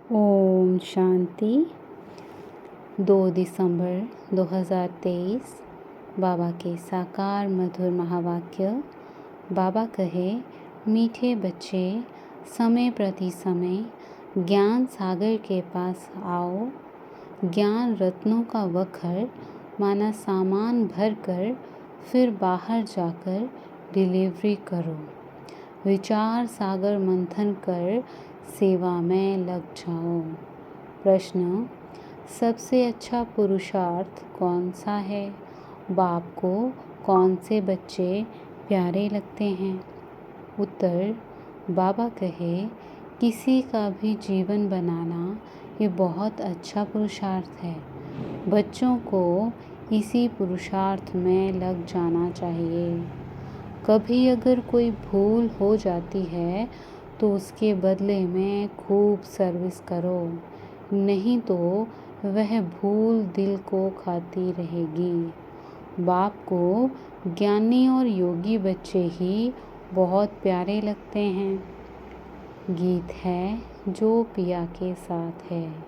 ओम शांति। 2 दिसंबर 2023 बाबा के साकार मधुर महावाक्य। बाबा कहे, मीठे बच्चे, समय प्रति समय ज्ञान सागर के पास आओ। ज्ञान रत्नों का वखर माना सामान भर कर फिर बाहर जाकर डिलीवरी करो। विचार सागर मंथन कर सेवा में लग जाओ। प्रश्न, सबसे अच्छा पुरुषार्थ कौन सा है? बाप को कौन से बच्चे प्यारे लगते हैं? उत्तर, बाबा कहे, किसी का भी जीवन बनाना ये बहुत अच्छा पुरुषार्थ है। बच्चों को इसी पुरुषार्थ में लग जाना चाहिए। कभी अगर कोई भूल हो जाती है तो उसके बदले में खूब सर्विस करो, नहीं तो वह भूल दिल को खाती रहेगी। बाप को ज्ञानी और योगी बच्चे ही बहुत प्यारे लगते हैं। गीत है जो पिया के साथ है।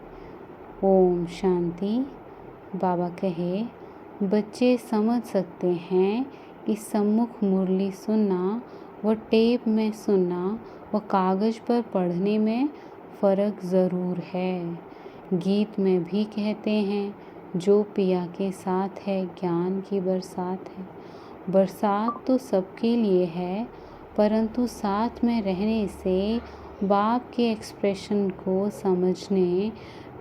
ओम शांति। बाबा कहे, बच्चे समझ सकते हैं कि सम्मुख मुरली सुनना व टेप में सुनना व कागज़ पर पढ़ने में फ़र्क ज़रूर है। गीत में भी कहते हैं, जो पिया के साथ है ज्ञान की बरसात है। बरसात तो सबके लिए है, परंतु साथ में रहने से बाप के एक्सप्रेशन को समझने,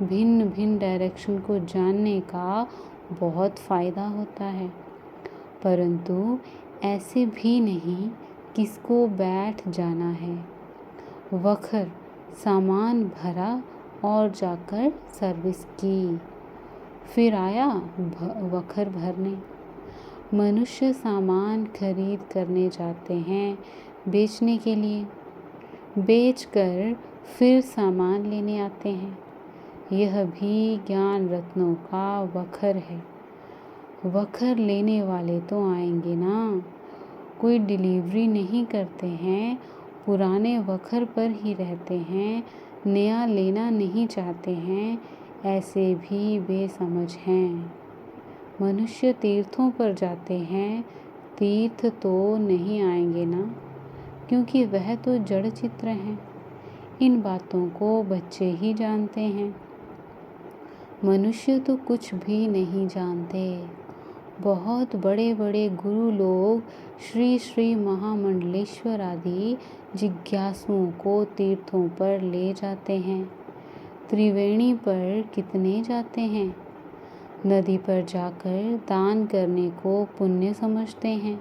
भिन्न भिन्न डायरेक्शन को जानने का बहुत फ़ायदा होता है। परंतु ऐसे भी नहीं किसको बैठ जाना है। वखर सामान भरा और जाकर सर्विस की, फिर आया वखर भरने। मनुष्य सामान खरीद करने जाते हैं बेचने के लिए, बेचकर फिर सामान लेने आते हैं। यह भी ज्ञान रत्नों का वखर है। वखर लेने वाले तो आएंगे ना, कोई डिलीवरी नहीं करते हैं, पुराने वखर पर ही रहते हैं, नया लेना नहीं चाहते हैं, ऐसे भी बेसमझ हैं। मनुष्य तीर्थों पर जाते हैं, तीर्थ तो नहीं आएंगे ना, क्योंकि वह तो जड़ चित्र हैं। इन बातों को बच्चे ही जानते हैं। मनुष्य तो कुछ भी नहीं जानते। बहुत बड़े बड़े गुरु लोग श्री श्री महामंडलेश्वर आदि जिज्ञासुओं को तीर्थों पर ले जाते हैं। त्रिवेणी पर कितने जाते हैं? नदी पर जाकर दान करने को पुण्य समझते हैं।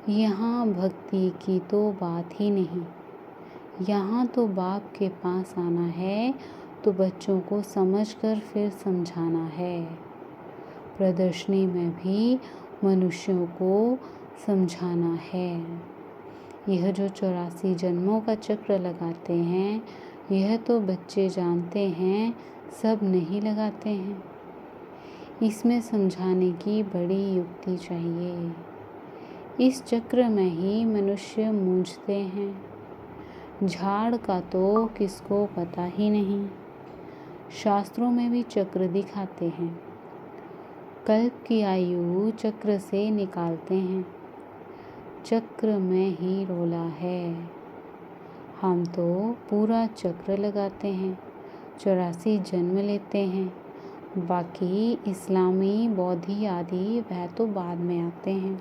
यहाँ भक्ति की तो बात ही नहीं। यहाँ तो बाप के पास आना है तो बच्चों को समझकर फिर समझाना है। प्रदर्शनी में भी मनुष्यों को समझाना है। यह जो 84 जन्मों का चक्र लगाते हैं, यह तो बच्चे जानते हैं, सब नहीं लगाते हैं। इसमें समझाने की बड़ी युक्ति चाहिए। इस चक्र में ही मनुष्य मूंझते हैं। झाड़ का तो किसको पता ही नहीं। शास्त्रों में भी चक्र दिखाते हैं। कल्प की आयु चक्र से निकालते हैं। चक्र में ही रोला है। हम तो पूरा चक्र लगाते हैं, 84 जन्म लेते हैं। बाकी इस्लामी, बौद्धि आदि वह तो बाद में आते हैं।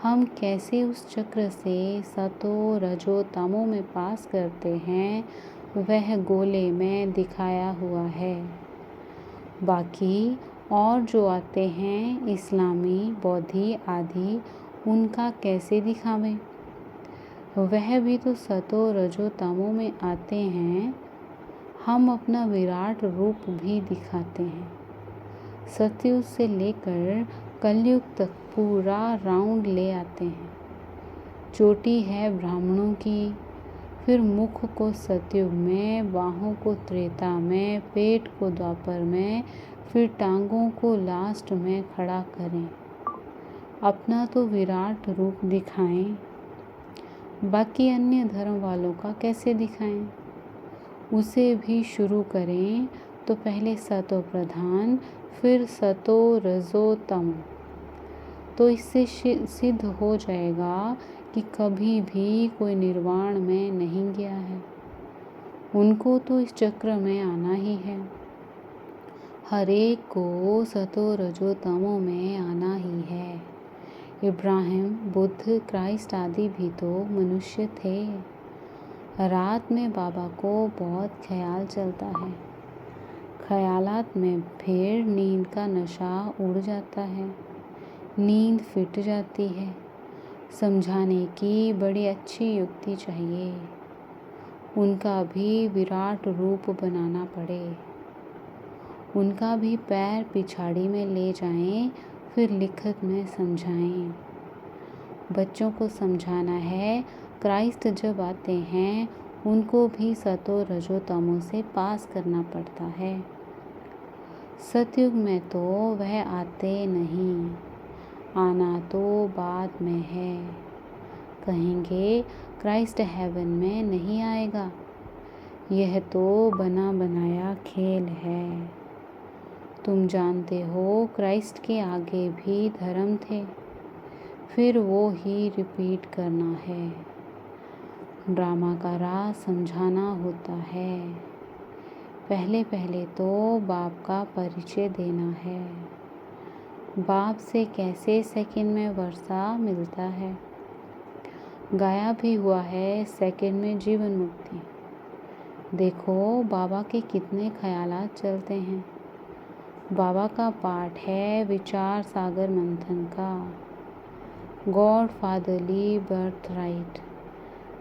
हम कैसे उस चक्र से सतो रजो तमो में पास करते हैं, वह गोले में दिखाया हुआ है। बाकी और जो आते हैं इस्लामी, बौद्धि आदि, उनका कैसे दिखावें? वह भी तो सतो रजो तमो में आते हैं। हम अपना विराट रूप भी दिखाते हैं। सतयुग से लेकर कलयुग तक पूरा राउंड ले आते हैं। चोटी है ब्राह्मणों की, फिर मुख को सतयुग में, बाहों को त्रेता में, पेट को द्वापर में, फिर टांगों को लास्ट में खड़ा करें। अपना तो विराट रूप दिखाएं, बाकी अन्य धर्म वालों का कैसे दिखाएं? उसे भी शुरू करें तो पहले सतो प्रधान फिर सतो रजो तम, तो इससे सिद्ध हो जाएगा कि कभी भी कोई निर्वाण में नहीं गया है। उनको तो इस चक्र में आना ही है। हर एक को सतो रजो तमो में आना ही है। इब्राहिम, बुद्ध, क्राइस्ट आदि भी तो मनुष्य थे। रात में बाबा को बहुत ख्याल चलता है। ख्यालात में फिर नींद का नशा उड़ जाता है, नींद फिट जाती है। समझाने की बड़ी अच्छी युक्ति चाहिए। उनका भी विराट रूप बनाना पड़े, उनका भी पैर पिछाड़ी में ले जाएं, फिर लिखत में समझाएं। बच्चों को समझाना है क्राइस्ट जब आते हैं उनको भी सतो रजो तमो से पास करना पड़ता है। सतयुग में तो वह आते नहीं, आना तो बाद में है। कहेंगे क्राइस्ट हेवन में नहीं आएगा, यह तो बना बनाया खेल है। तुम जानते हो क्राइस्ट के आगे भी धर्म थे, फिर वो ही रिपीट करना है। ड्रामा का राज समझाना होता है। पहले पहले तो बाप का परिचय देना है। बाप से कैसे सेकंड में वर्षा मिलता है। गाया भी हुआ है सेकंड में जीवन मुक्ति। देखो बाबा के कितने ख्यालात चलते हैं। बाबा का पाठ है विचार सागर मंथन का, God fatherly birth right,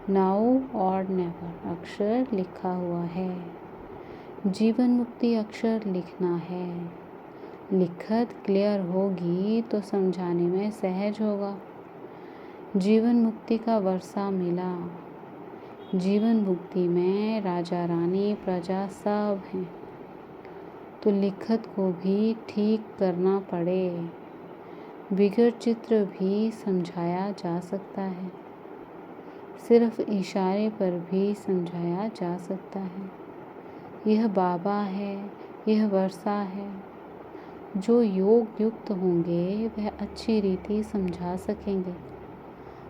now और नेवर अक्षर लिखा हुआ है। जीवन मुक्ति अक्षर लिखना है। लिखत क्लियर होगी तो समझाने में सहज होगा। जीवन मुक्ति का वर्षा मिला। जीवन मुक्ति में राजा रानी प्रजा सब हैं, तो लिखत को भी ठीक करना पड़े। बिगड़ चित्र भी समझाया जा सकता है, सिर्फ इशारे पर भी समझाया जा सकता है। यह बाबा है, यह वर्षा है। जो योग युक्त होंगे वह अच्छी रीति समझा सकेंगे।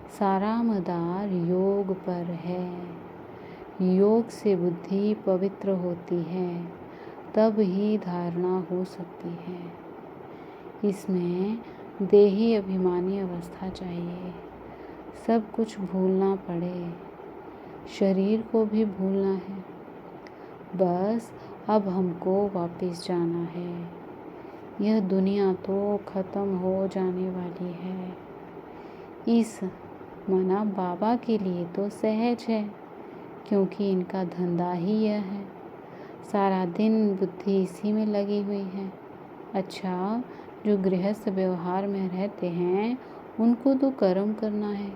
सारा मदार योग पर है। योग से बुद्धि पवित्र होती है, तब ही धारणा हो सकती है। इसमें देही अभिमानी अवस्था चाहिए। सब कुछ भूलना पड़े, शरीर को भी भूलना है। बस अब हमको वापस जाना है। यह दुनिया तो ख़त्म हो जाने वाली है। इस मना बाबा के लिए तो सहज है, क्योंकि इनका धंधा ही यह है। सारा दिन बुद्धि इसी में लगी हुई है। अच्छा, जो गृहस्थ व्यवहार में रहते हैं उनको तो कर्म करना है।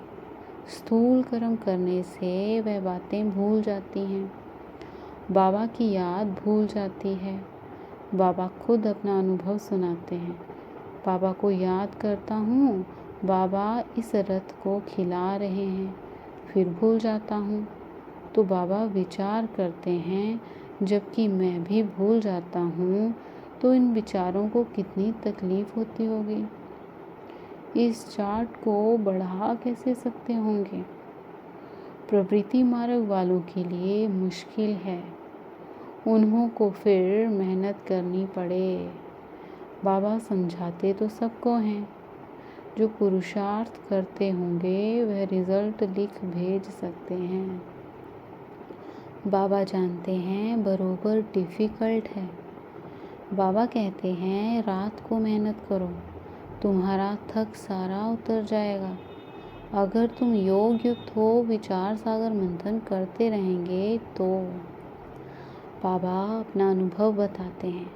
स्थूल कर्म करने से वह बातें भूल जाती हैं। बाबा की याद भूल जाती है। बाबा खुद अपना अनुभव सुनाते हैं। बाबा को याद करता हूँ, बाबा इस रथ को खिला रहे हैं, फिर भूल जाता हूँ। तो बाबा विचार करते हैं, जबकि मैं भी भूल जाता हूँ, तो इन विचारों को कितनी तकलीफ होती होगी। इस चार्ट को बढ़ा कैसे सकते होंगे। प्रवृत्ति मार्ग वालों के लिए मुश्किल है, उन्हों को फिर मेहनत करनी पड़े। बाबा समझाते तो सबको हैं। जो पुरुषार्थ करते होंगे वह रिजल्ट लिख भेज सकते हैं। बाबा जानते हैं बरोबर डिफ़िकल्ट है। बाबा कहते हैं रात को मेहनत करो, तुम्हारा थक सारा उतर जाएगा। अगर तुम योग युक्त हो, विचार सागर मंथन करते रहेंगे तो। बाबा अपना अनुभव बताते हैं।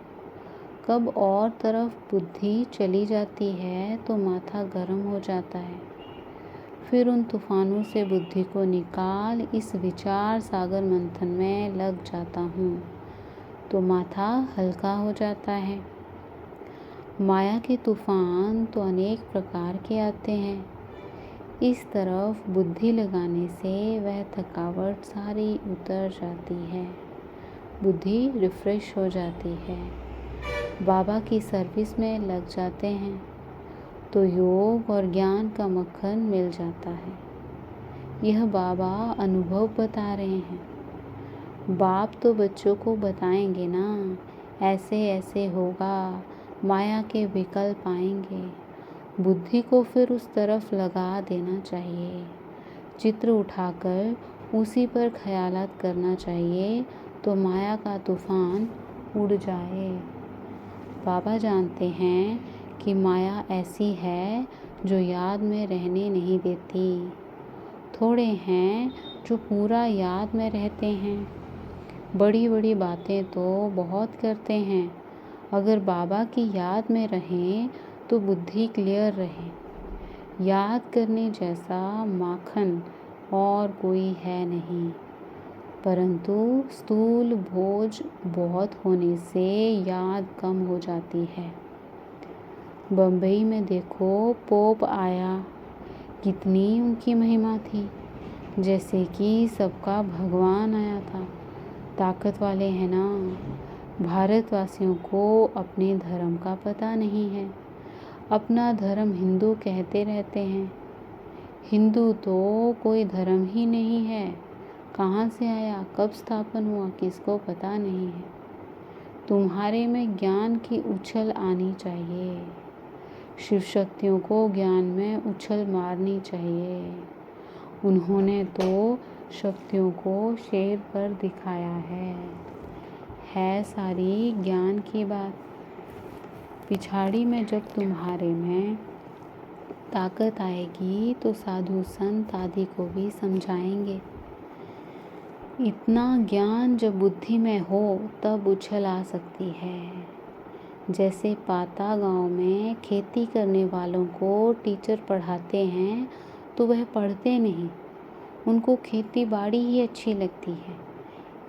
कब और तरफ बुद्धि चली जाती है तो माथा गर्म हो जाता है। फिर उन तूफानों से बुद्धि को निकाल इस विचार सागर मंथन में लग जाता हूँ तो माथा हल्का हो जाता है। माया के तूफान तो अनेक प्रकार के आते हैं। इस तरफ बुद्धि लगाने से वह थकावट सारी उतर जाती है। बुद्धि रिफ्रेश हो जाती है, बाबा की सर्विस में लग जाते हैं तो योग और ज्ञान का मक्खन मिल जाता है। यह बाबा अनुभव बता रहे हैं। बाप तो बच्चों को बताएंगे ना, ऐसे ऐसे होगा, माया के विकल्प आएंगे। बुद्धि को फिर उस तरफ लगा देना चाहिए, चित्र उठाकर उसी पर ख्यालात करना चाहिए तो माया का तूफान उड़ जाए। बाबा जानते हैं कि माया ऐसी है जो याद में रहने नहीं देती। थोड़े हैं जो पूरा याद में रहते हैं। बड़ी बड़ी बातें तो बहुत करते हैं। अगर बाबा की याद में रहें तो बुद्धि क्लियर रहे। याद करने जैसा माखन और कोई है नहीं, परंतु स्थूल बोझ बहुत होने से याद कम हो जाती है। बम्बई में देखो, पोप आया, कितनी उनकी महिमा थी, जैसे कि सबका भगवान आया था। ताकत वाले हैं ना। भारतवासियों को अपने धर्म का पता नहीं है। अपना धर्म हिंदू कहते रहते हैं। हिंदू तो कोई धर्म ही नहीं है। कहाँ से आया, कब स्थापन हुआ, किसको पता नहीं है। तुम्हारे में ज्ञान की उछल आनी चाहिए। शिव शक्तियों को ज्ञान में उछल मारनी चाहिए। उन्होंने तो शक्तियों को शेर पर दिखाया है सारी ज्ञान की बात। पिछाड़ी में जब तुम्हारे में ताकत आएगी तो साधु संत आदि को भी समझाएंगे। इतना ज्ञान जब बुद्धि में हो तब उछल आ सकती है। जैसे पाता गांव में खेती करने वालों को टीचर पढ़ाते हैं तो वह पढ़ते नहीं, उनको खेती बाड़ी ही अच्छी लगती है।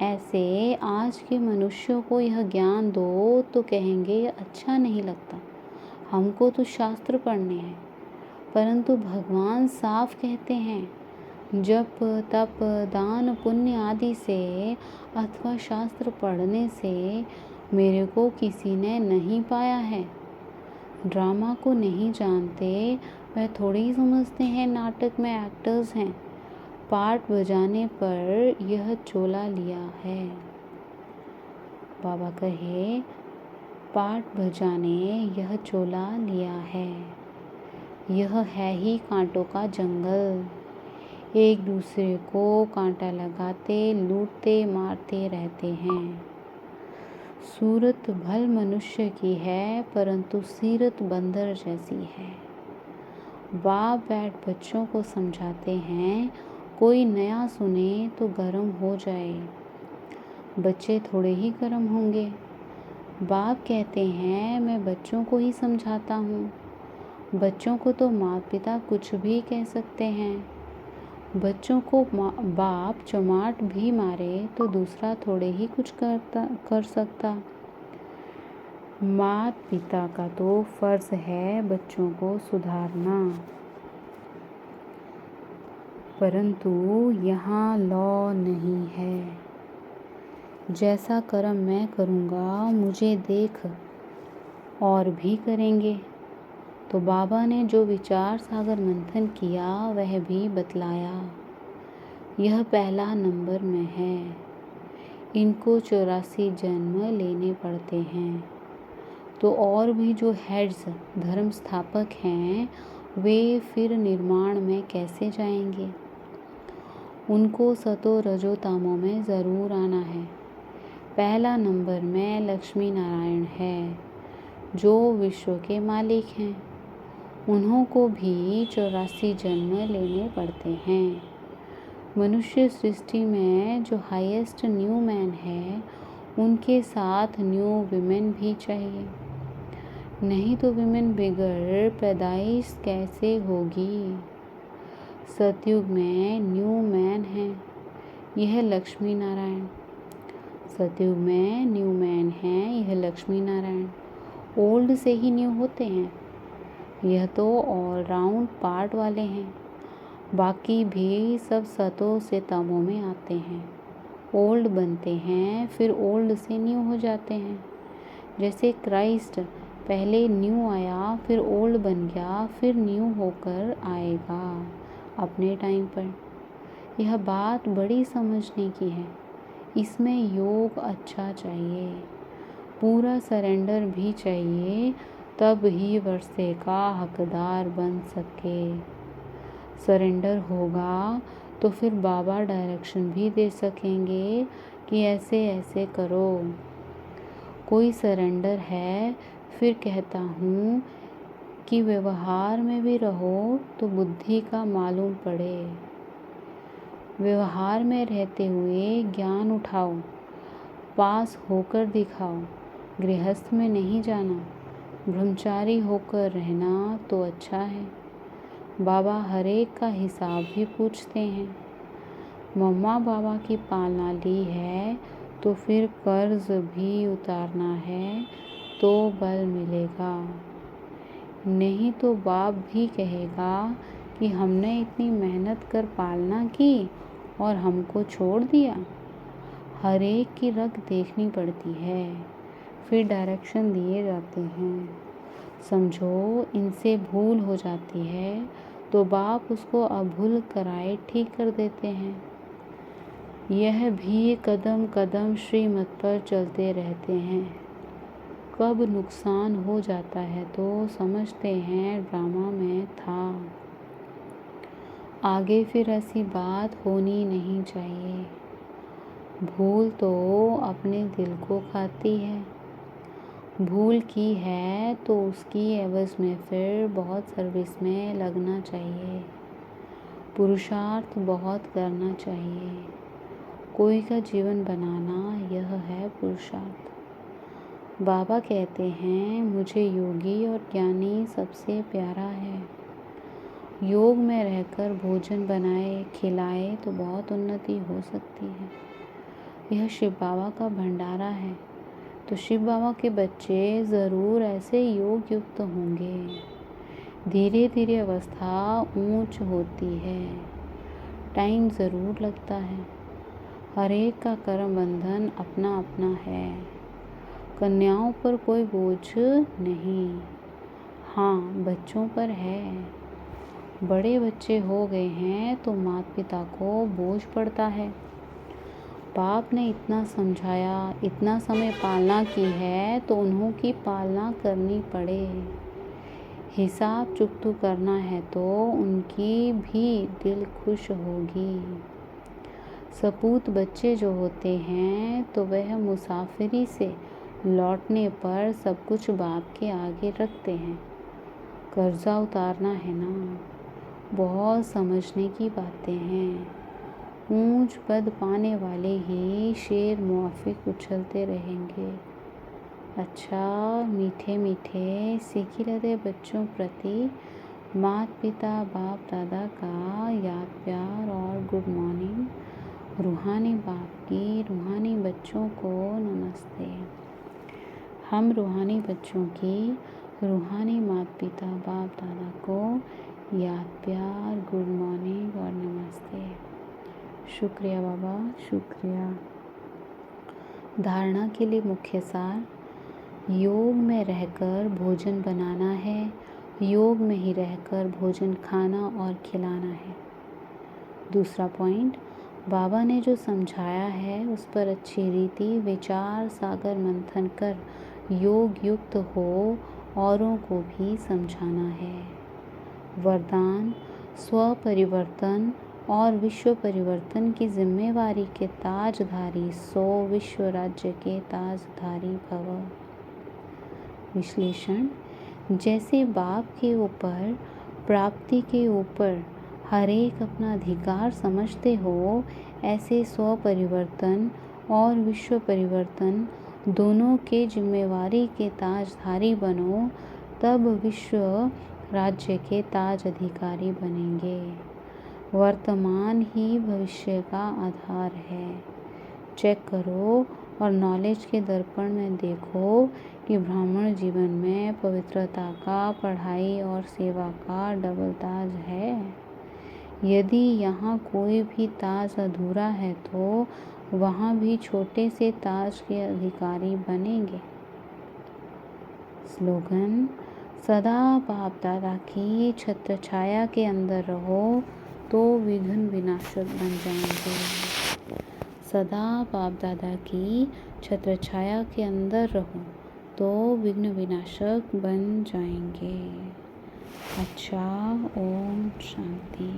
ऐसे आज के मनुष्यों को यह ज्ञान दो तो कहेंगे अच्छा नहीं लगता, हमको तो शास्त्र पढ़ने हैं। परंतु भगवान साफ कहते हैं, जप तप दान पुण्य आदि से अथवा शास्त्र पढ़ने से मेरे को किसी ने नहीं पाया है। ड्रामा को नहीं जानते, वह थोड़ी समझते हैं नाटक में एक्टर्स हैं। पार्ट बजाने पर यह चोला लिया है। बाबा कहे, पार्ट बजाने यह चोला लिया है। यह है ही कांटों का जंगल। एक दूसरे को कांटा लगाते लूटते मारते रहते हैं। सूरत भल मनुष्य की है परंतु सीरत बंदर जैसी है। बाप बैठ बच्चों को समझाते हैं, कोई नया सुने तो गर्म हो जाए। बच्चे थोड़े ही गर्म होंगे। बाप कहते हैं, मैं बच्चों को ही समझाता हूँ। बच्चों को तो माता पिता कुछ भी कह सकते हैं। बच्चों को बाप चमाट भी मारे तो दूसरा थोड़े ही कुछ कर सकता। माता पिता का तो फर्ज है बच्चों को सुधारना, परंतु यहाँ लॉ नहीं है। जैसा कर्म मैं करूँगा मुझे देख और भी करेंगे। तो बाबा ने जो विचार सागर मंथन किया वह भी बतलाया। यह पहला नंबर में है। इनको 84 जन्म लेने पड़ते हैं। तो और भी जो हेड्स धर्म स्थापक हैं वे फिर निर्माण में कैसे जाएंगे। उनको सतो रजो तामों में ज़रूर आना है। पहला नंबर में लक्ष्मी नारायण है जो विश्व के मालिक हैं। उन्हों को भी 84 जन्म लेने पड़ते हैं। मनुष्य सृष्टि में जो हाईएस्ट न्यू मैन है उनके साथ न्यू विमेन भी चाहिए, नहीं तो विमेन बिगड़ पैदाइश कैसे होगी। सतयुग में न्यू मैन है, यह लक्ष्मी नारायण। सतयुग में न्यू मैन है, यह लक्ष्मी नारायण। ओल्ड से ही न्यू होते हैं। यह तो ऑल राउंड पार्ट वाले हैं। बाकी भी सब सतों से तमों में आते हैं। ओल्ड बनते हैं, फिर ओल्ड से न्यू हो जाते हैं। जैसे क्राइस्ट पहले न्यू आया, फिर ओल्ड बन गया, फिर न्यू होकर आएगा अपने टाइम पर। यह बात बड़ी समझने की है। इसमें योग अच्छा चाहिए, पूरा सरेंडर भी चाहिए, तब ही वर्षे का हकदार बन सके। सरेंडर होगा तो फिर बाबा डायरेक्शन भी दे सकेंगे कि ऐसे ऐसे करो। कोई सरेंडर है, फिर कहता हूँ कि व्यवहार में भी रहो तो बुद्धि का मालूम पड़े। व्यवहार में रहते हुए ज्ञान उठाओ, पास होकर दिखाओ। गृहस्थ में नहीं जाना, ब्रह्मचारी होकर रहना तो अच्छा है। बाबा हर एक का हिसाब भी पूछते हैं। मम्मा बाबा की पालना ली है तो फिर कर्ज भी उतारना है तो बल मिलेगा, नहीं तो बाप भी कहेगा कि हमने इतनी मेहनत कर पालना की और हमको छोड़ दिया। हर एक की रग देखनी पड़ती है, फिर डायरेक्शन दिए जाते हैं। समझो इनसे भूल हो जाती है तो बाप उसको अभूल कराए ठीक कर देते हैं। यह भी कदम कदम श्रीमत पर चलते रहते हैं। कब नुकसान हो जाता है तो समझते हैं ड्रामा में था। आगे फिर ऐसी बात होनी नहीं चाहिए। भूल तो अपने दिल को खाती है। भूल की है तो उसकी एवज में फिर बहुत सर्विस में लगना चाहिए, पुरुषार्थ बहुत करना चाहिए। कोई का जीवन बनाना यह है पुरुषार्थ। बाबा कहते हैं मुझे योगी और ज्ञानी सबसे प्यारा है। योग में रहकर भोजन बनाए खिलाए तो बहुत उन्नति हो सकती है। यह शिव बाबा का भंडारा है, तो शिव बाबा के बच्चे ज़रूर ऐसे योग युक्त होंगे। धीरे धीरे अवस्था ऊंच होती है, टाइम ज़रूर लगता है। हर एक का कर्म बंधन अपना अपना है। कन्याओं पर कोई बोझ नहीं, हाँ बच्चों पर है। बड़े बच्चे हो गए हैं तो माता पिता को बोझ पड़ता है। बाप ने इतना समझाया, इतना समय पालना की है तो उन्हों की पालना करनी पड़े। हिसाब चुकतू करना है तो उनकी भी दिल खुश होगी। सपूत बच्चे जो होते हैं तो वह मुसाफिरी से लौटने पर सब कुछ बाप के आगे रखते हैं। कर्जा उतारना है ना, बहुत समझने की बातें हैं। ऊंच पद पाने वाले ही शेर मुआफिक उछलते रहेंगे। अच्छा मीठे मीठे सीखी रहते बच्चों प्रति माता पिता बाप दादा का याद प्यार और गुड मॉर्निंग। रूहानी बाप की रूहानी बच्चों को नमस्ते। हम रूहानी बच्चों की रूहानी माता पिता बाप दादा को याद प्यार गुड मॉर्निंग और नमस्ते। शुक्रिया बाबा, शुक्रिया। धारणा के लिए मुख्य सार, योग में रहकर भोजन बनाना है, योग में ही रहकर भोजन खाना और खिलाना है। दूसरा पॉइंट, बाबा ने जो समझाया है उस पर अच्छी रीति विचार सागर मंथन कर योग युक्त हो औरों को भी समझाना है। वरदान, स्व परिवर्तन और विश्व परिवर्तन की जिम्मेवारी के ताजधारी 100 विश्व राज्य के ताजधारी भव। विश्लेषण, जैसे बाप के ऊपर प्राप्ति के ऊपर हर एक अपना अधिकार समझते हो, ऐसे स्व परिवर्तन और विश्व परिवर्तन दोनों के जिम्मेवारी के ताजधारी बनो, तब विश्व राज्य के ताज अधिकारी बनेंगे। वर्तमान ही भविष्य का आधार है। चेक करो और नॉलेज के दर्पण में देखो कि ब्राह्मण जीवन में पवित्रता का, पढ़ाई और सेवा का डबल ताज है। यदि यहाँ कोई भी ताज अधूरा है तो वहाँ भी छोटे से ताज के अधिकारी बनेंगे। स्लोगन: सदा बाप दादा की छत्र छाया के अंदर रहो तो विघ्न विनाशक बन जाएंगे। सदा बाप दादा की छत्र छाया के अंदर रहो तो विघ्न विनाशक बन जाएंगे। अच्छा, ओम शांति।